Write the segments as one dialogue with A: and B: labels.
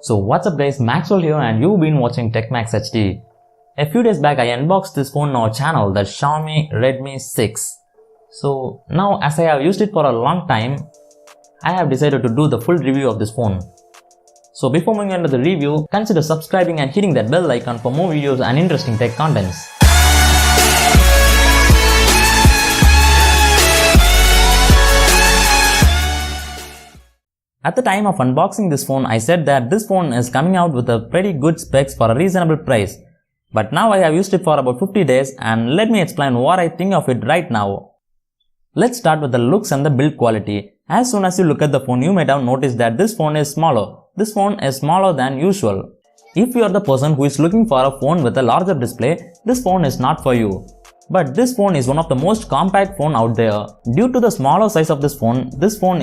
A: So what's up guys, Maxwell here and you've been watching TechMax HD. A few days back I unboxed this phone on our channel, the Xiaomi Redmi 6. So now as I have used it for a long time, I have decided to do the full review of this phone. So before moving on to the review, consider subscribing and hitting that bell icon for more videos and interesting tech contents. At the time of unboxing this phone, I said that this phone is coming out with a pretty good specs for a reasonable price. But now I have used it for about 50 days and let me explain what I think of it right now. Let's start with the looks and the build quality. As soon as you look at the phone, you might have noticed that this phone is smaller. This phone is smaller than usual. If you are the person who is looking for a phone with a larger display, this phone is not for you. But this phone is one of the most compact phone out there. Due to the smaller size of this phone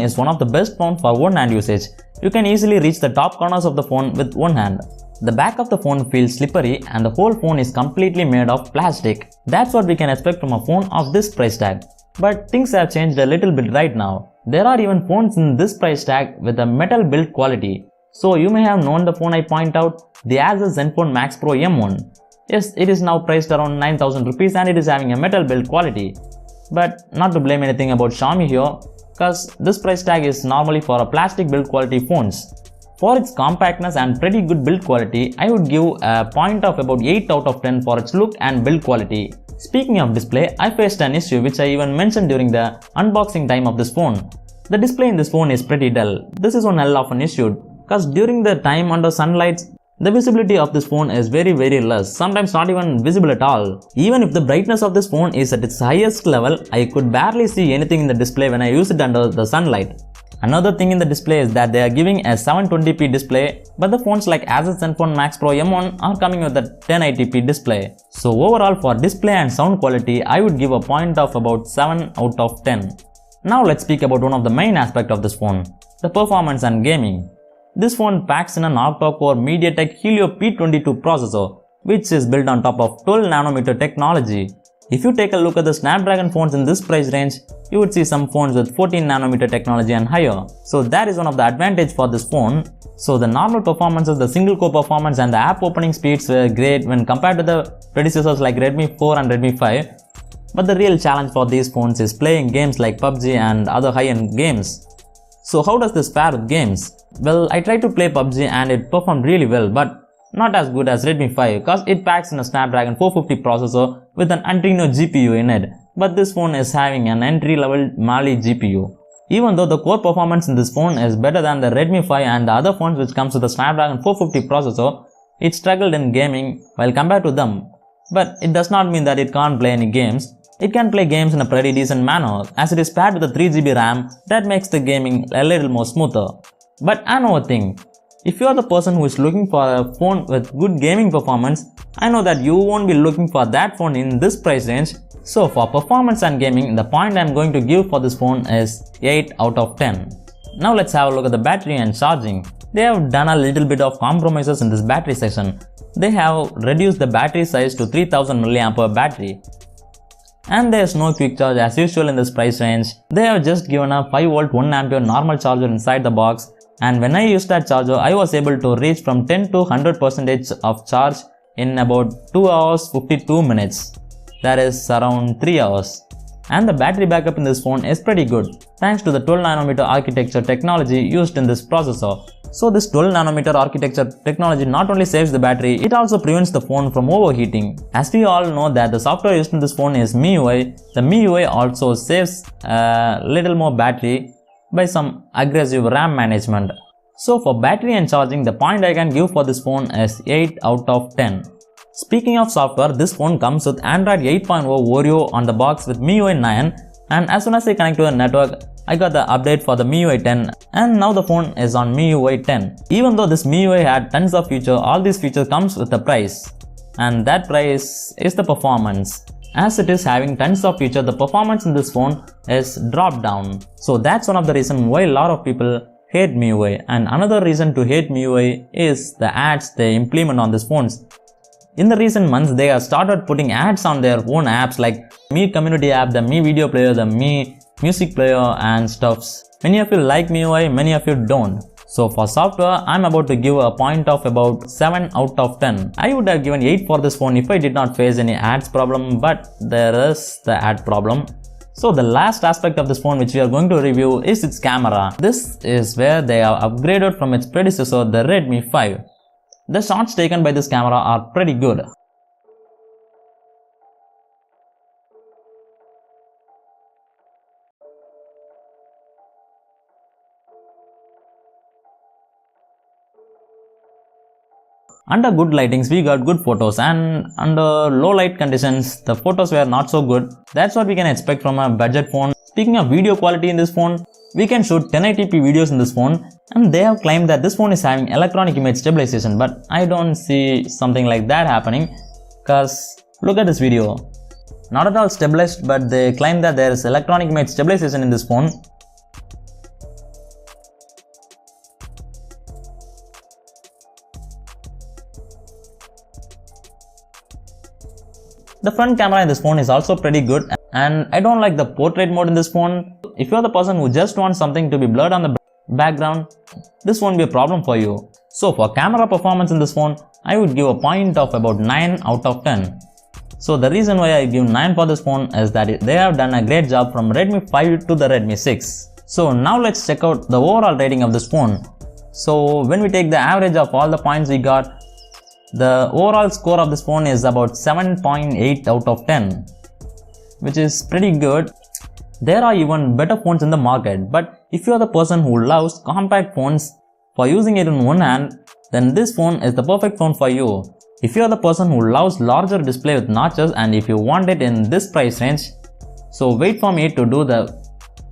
A: is one of the best phone for one-hand usage. You can easily reach the top corners of the phone with one hand. The back of the phone feels slippery and the whole phone is completely made of plastic. That's what we can expect from a phone of this price tag. But things have changed a little bit right now. There are even phones in this price tag with a metal build quality. So you may have known the phone I point out, the Asus Zenfone Max Pro M1. Yes, it is now priced around 9,000 rupees and it is having a metal build quality. But not to blame anything about Xiaomi here, cause this price tag is normally for a plastic build quality phones. For its compactness and pretty good build quality, I would give a point of about 8 out of 10 for its look and build quality. Speaking of display, I faced an issue which I even mentioned during the unboxing time of this phone. The display in this phone is pretty dull. This is one hell of an issue, cause during the time under sunlight, the visibility of this phone is very less, sometimes not even visible at all. Even if the brightness of this phone is at its highest level, I could barely see anything in the display when I use it under the sunlight. Another thing in the display is that they are giving a 720p display, but the phones like Asus Zenfone Max Pro M1 are coming with a 1080p display. So overall for display and sound quality, I would give a point of about 7 out of 10. Now let's speak about one of the main aspects of this phone, the performance and gaming. This phone packs in an octa-core MediaTek Helio P22 processor, which is built on top of 12nm technology. If you take a look at the Snapdragon phones in this price range, you would see some phones with 14nm technology and higher. So that is one of the advantages for this phone. So the normal performances, the single core performance and the app opening speeds were great when compared to the predecessors like Redmi 4 and Redmi 5. But the real challenge for these phones is playing games like PUBG and other high-end games. So how does this fare with games? Well, I tried to play PUBG and it performed really well, but not as good as Redmi 5 cause it packs in a Snapdragon 450 processor with an Adreno GPU in it. But this phone is having an entry-level Mali GPU. Even though the core performance in this phone is better than the Redmi 5 and the other phones which comes with the Snapdragon 450 processor, it struggled in gaming while compared to them. But it does not mean that it can't play any games. It can play games in a pretty decent manner as it is paired with a 3GB RAM that makes the gaming a little more smoother. But another thing, if you are the person who is looking for a phone with good gaming performance, I know that you won't be looking for that phone in this price range. So for performance and gaming, the point I am going to give for this phone is 8 out of 10. Now let's have a look at the battery and charging. They have done a little bit of compromises in this battery section. They have reduced the battery size to 3000 mAh battery. And there is no quick charge as usual in this price range. They have just given a 5V 1A normal charger inside the box. And when I used that charger, I was able to reach from 10 to 100% of charge in about 2 hours 52 minutes. That is around 3 hours. And the battery backup in this phone is pretty good, thanks to the 12nm architecture technology used in this processor. So this 12nm architecture technology not only saves the battery, it also prevents the phone from overheating. As we all know that the software used in this phone is MIUI, the MIUI also saves a little more battery by some aggressive RAM management. So for battery and charging, the point I can give for this phone is 8 out of 10. Speaking of software, this phone comes with Android 8.0 Oreo on the box with MIUI 9, and as soon as I connect to the network, I got the update for the MIUI 10 and now the phone is on MIUI 10. Even though this MIUI had tons of features, all these features comes with a price. And that price is the performance. As it is having tons of features, the performance in this phone is dropped down. So that's one of the reasons why a lot of people hate MIUI. And another reason to hate MIUI is the ads they implement on these phones. In the recent months, they have started putting ads on their own apps like Mi Community app, the Mi Video Player, the Mi Music Player and stuffs. Many of you like MIUI, many of you don't. So for software, I'm about to give a point of about 7 out of 10. I would have given 8 for this phone if I did not face any ads problem, but there is the ad problem. So the last aspect of this phone which we are going to review is its camera. This is where they have upgraded from its predecessor, the Redmi 5. The shots taken by this camera are pretty good. Under good lightings, we got good photos, and under low light conditions, the photos were not so good. That's what we can expect from a budget phone. Speaking of video quality in this phone, we can shoot 1080p videos in this phone, and they have claimed that this phone is having electronic image stabilization, but I don't see something like that happening, cause look at this video. Not at all stabilized, but they claim that there is electronic image stabilization in this phone. The front camera in this phone is also pretty good, and I don't like the portrait mode in this phone. If you're the person who just wants something to be blurred on the background, this won't be a problem for you. So for camera performance in this phone, I would give a point of about 9 out of 10. So the reason why I give 9 for this phone is that they have done a great job from Redmi 5 to the Redmi 6. So now let's check out the overall rating of this phone. So when we take the average of all the points we got, the overall score of this phone is about 7.8 out of 10, which is pretty good. There are even better phones in the market, but if you are the person who loves compact phones for using it in one hand, then this phone is the perfect phone for you. If you are the person who loves larger display with notches and if you want it in this price range, so wait for me to do the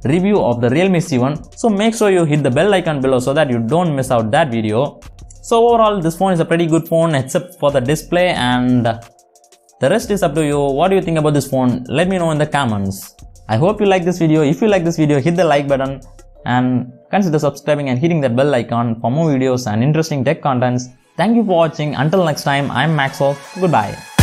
A: review of the Realme C1. So make sure you hit the bell icon below so that you don't miss out that video. So overall, this phone is a pretty good phone except for the display, and the rest is up to you. What do you think about this phone? Let me know in the comments. I hope you like this video. If you like this video, hit the like button and consider subscribing and hitting that bell icon for more videos and interesting tech contents. Thank you for watching. Until next time, I'm Maxwell. Goodbye.